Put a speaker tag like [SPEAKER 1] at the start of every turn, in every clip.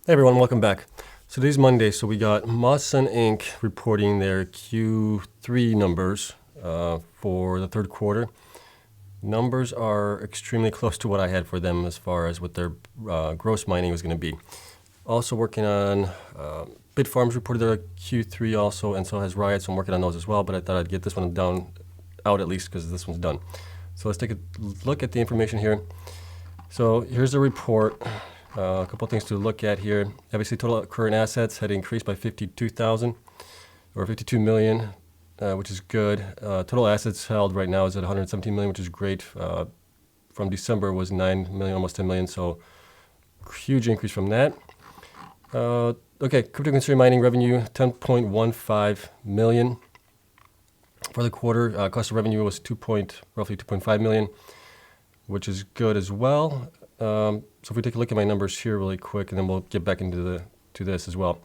[SPEAKER 1] Hey everyone, welcome back. So today's Monday, so we got Mawson Inc. reporting their Q3 numbers for the third quarter. Numbers are extremely close to what I had for them as far as what their gross mining was going to be. Also working on Bitfarms reported their Q3 also, and so has Riot, so I'm working on those as well, but I thought I'd get this one out at least because this one's done. So let's take a look at the information here. So here's the report. A couple of things to look at here. Obviously, total current assets had increased by 52,000 or 52 million, which is good. Total assets held right now is at 117 million, which is great. From December was 9 million, almost 10 million, so huge increase from that. Okay, cryptocurrency mining revenue 10.15 million for the quarter. Cost of revenue was roughly 2.5 million, which is good as well. So if we take a look at my numbers here really quick, and then we'll get back into this as well.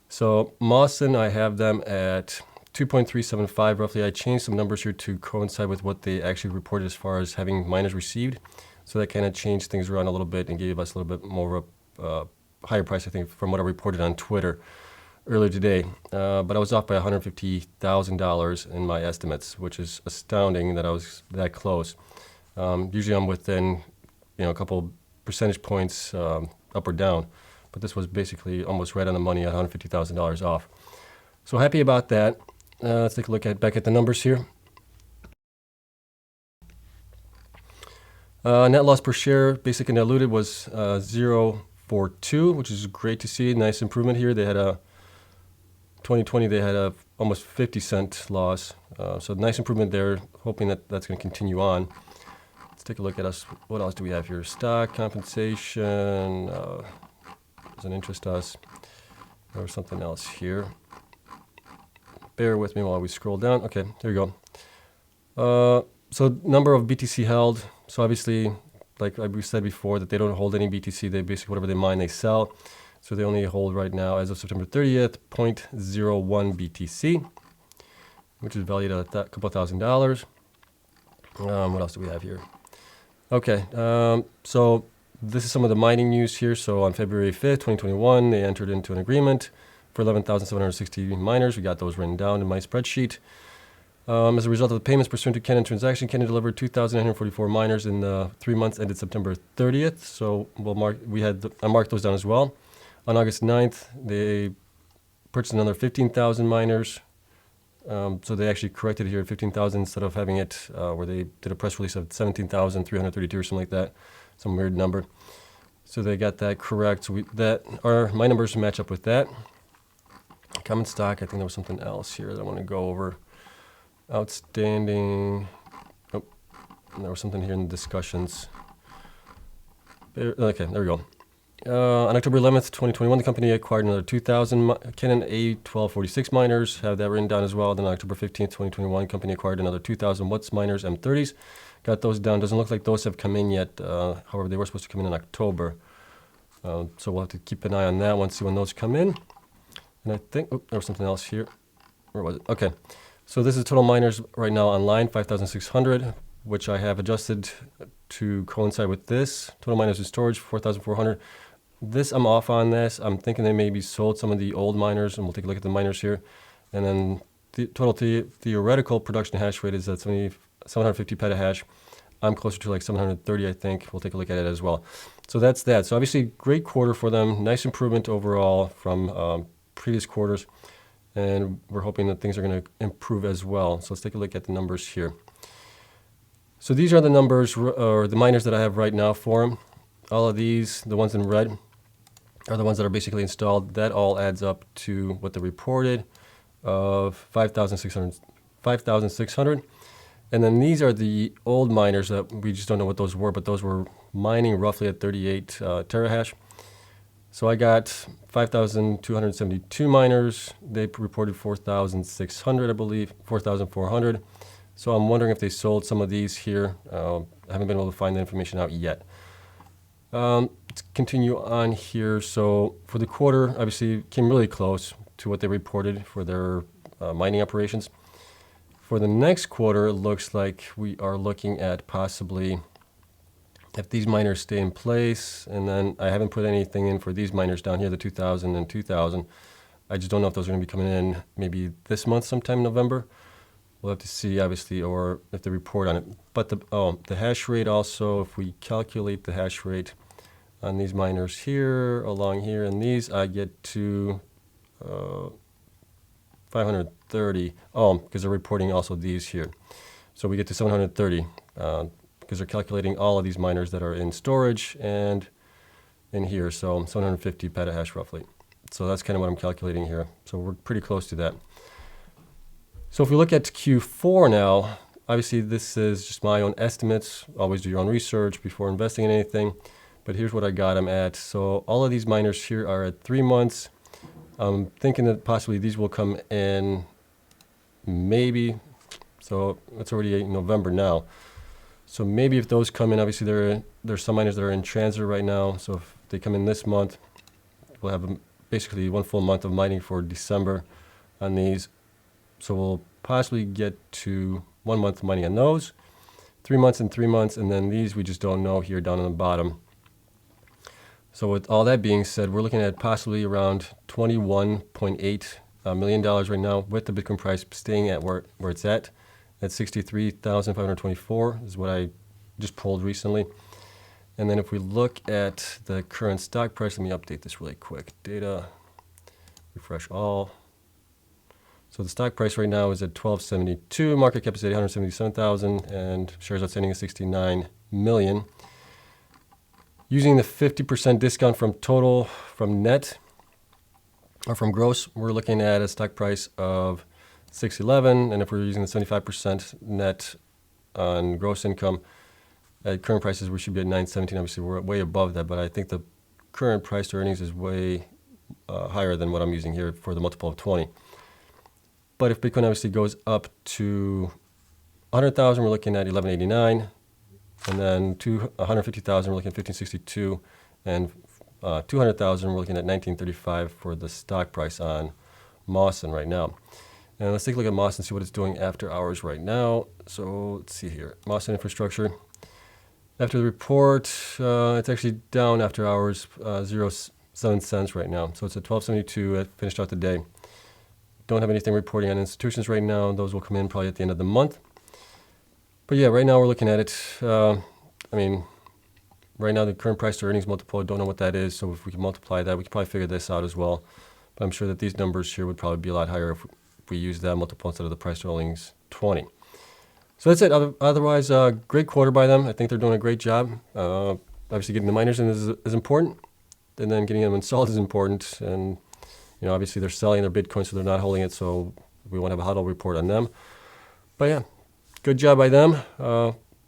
[SPEAKER 1] So Mawson, I have them at 2.375 roughly. I changed some numbers here to coincide with what they actually reported as far as having miners received. So that kind of changed things around a little bit and gave us a little bit more of a higher price, I think, from what I reported on Twitter earlier today. But I was off by $150,000 in my estimates, which is astounding that I was that close. Usually I'm within a couple percentage points up or down, but this was basically almost right on the money at $150,000 off. So happy about that. Let's take a look back at the numbers here. Net loss per share, basic and diluted, was 0.42, which is great to see. Nice improvement here. They had 2020 they had a almost 50-cent loss, so nice improvement there. Hoping that that's going to continue on. Let's take a look at us. What else do we have here? Stock compensation doesn't interest us. There was something else here. Bear with me while we scroll down. Okay, there you go. So number of BTC held. So obviously, like we said before, that they don't hold any BTC. They basically, whatever they mine, they sell. So they only hold right now, as of September 30th, 0.01 BTC, which is valued at a couple $1,000. What else do we have here? Okay, so this is some of the mining news here. So on February 5th, 2021, they entered into an agreement for 11,760 miners. We got those written down in my spreadsheet. As a result of the payments pursuant to Canon transaction, Canon delivered 2,944 miners in the 3 months ended September 30th. So I marked those down as well. On August 9th, they purchased another 15,000 miners. So they actually corrected here at 15,000 instead of having it where they did a press release of 17,332 or something like that, some weird number. So they got that correct. So my numbers match up with that. Common stock, I think there was something else here that I want to go over. Outstanding. Oh, there was something here in the discussions. Okay, there we go. On October 11th, 2021, the company acquired another 2,000 Canon A1246 miners. Have that written down as well. Then on October 15th, 2021, the company acquired another 2,000 Watts miners, M30s. Got those down. Doesn't look like those have come in yet. However, they were supposed to come in October. So we'll have to keep an eye on that one, see when those come in. And I think, there was something else here. Where was it? Okay. So this is total miners right now online, 5,600, which I have adjusted to coincide with this. Total miners in storage, 4,400. This, I'm off on this. I'm thinking they maybe sold some of the old miners, and we'll take a look at the miners here. And then the total theoretical production hash rate is at 750 petahash. I'm closer to like 730, I think. We'll take a look at it as well. So that's that. So obviously, great quarter for them. Nice improvement overall from previous quarters. And we're hoping that things are going to improve as well. So let's take a look at the numbers here. So these are the numbers, or the miners that I have right now for them. All of these, the ones in red, are the ones that are basically installed. That all adds up to what they reported of 5,600. And then these are the old miners that we just don't know what those were, but those were mining roughly at 38 terahash. So I got 5,272 miners. They reported 4,600, I believe, 4,400. So I'm wondering if they sold some of these here. I haven't been able to find the information out yet. Let's continue on here. So for the quarter, obviously came really close to what they reported for their mining operations. For the next quarter, it looks like we are looking at possibly if these miners stay in place, and then I haven't put anything in for these miners down here, the 2000 and 2000. I just don't know if those are going to be coming in maybe this month, sometime in November. We'll have to see, obviously, or if they report on it. But the hash rate also, if we calculate the hash rate on these miners here, along here, and these, I get to 530. Oh, because they're reporting also these here. So we get to 730 because they're calculating all of these miners that are in storage and in here. So 750 petahash roughly. So that's kind of what I'm calculating here. So we're pretty close to that. So if we look at Q4 now, obviously this is just my own estimates. Always do your own research before investing in anything. But here's what I got them at. So all of these miners here are at 3 months. I'm thinking that possibly these will come in maybe. So it's already November now. So maybe if those come in, obviously there's some miners that are in transit right now. So if they come in this month, we'll have basically 1 full month of mining for December on these. So we'll possibly get to 1 month of mining on those, 3 months and 3 months, and then these we just don't know here down on the bottom. So with all that being said, we're looking at possibly around $21.8 million right now, with the Bitcoin price staying at where it's at 63,524 is what I just pulled recently. And then if we look at the current stock price, let me update this really quick. Data, refresh all. So the stock price right now is at $12.72. Market cap is at 877,000, and shares outstanding is 69 million. Using the 50% discount from total, from net, or from gross, we're looking at a stock price of 611, and if we're using the 75% net on gross income, at current prices we should be at 917. Obviously we're way above that, but I think the current price to earnings is way higher than what I'm using here for the multiple of 20. But if Bitcoin obviously goes up to 100,000, we're looking at 1189, and then 150,000 we're looking at 1562, and 200,000 we're looking at 1935 for the stock price on Mawson right now. And let's take a look at Mawson and see what it's doing after hours right now. So let's see here. Mawson Infrastructure. After the report, it's actually down after hours, 0.07 cents right now. So it's at 12.72. It finished out the day. Don't have anything reporting on institutions right now. Those will come in probably at the end of the month. But yeah, right now we're looking at it. Right now the current price to earnings multiple, I don't know what that is. So if we can multiply that, we can probably figure this out as well. But I'm sure that these numbers here would probably be a lot higher if we use that multiple instead of the price to earnings 20. So that's it. Otherwise, great quarter by them. I think they're doing a great job. Obviously, getting the miners in is important, and then getting them installed is important. And obviously, they're selling their Bitcoin, so they're not holding it. So we won't have a HODL report on them. But yeah, good job by them.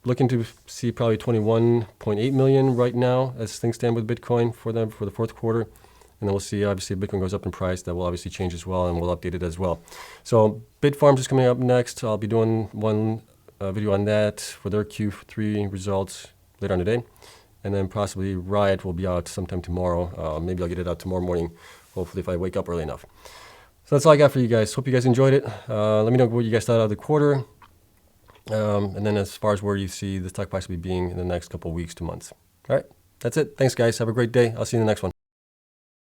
[SPEAKER 1] Looking to see probably 21.8 million right now as things stand with Bitcoin for them for the fourth quarter. And then we'll see, obviously, if Bitcoin goes up in price, that will obviously change as well, and we'll update it as well. So Bitfarms is coming up next. I'll be doing one video on that for their Q3 results later on today. And then possibly Riot will be out sometime tomorrow. Maybe I'll get it out tomorrow morning, hopefully if I wake up early enough. So that's all I got for you guys. Hope you guys enjoyed it. Let me know what you guys thought of the quarter. And then as far as where you see the stock price will be being in the next couple of weeks to months. All right, that's it. Thanks, guys. Have a great day. I'll see you in the next one.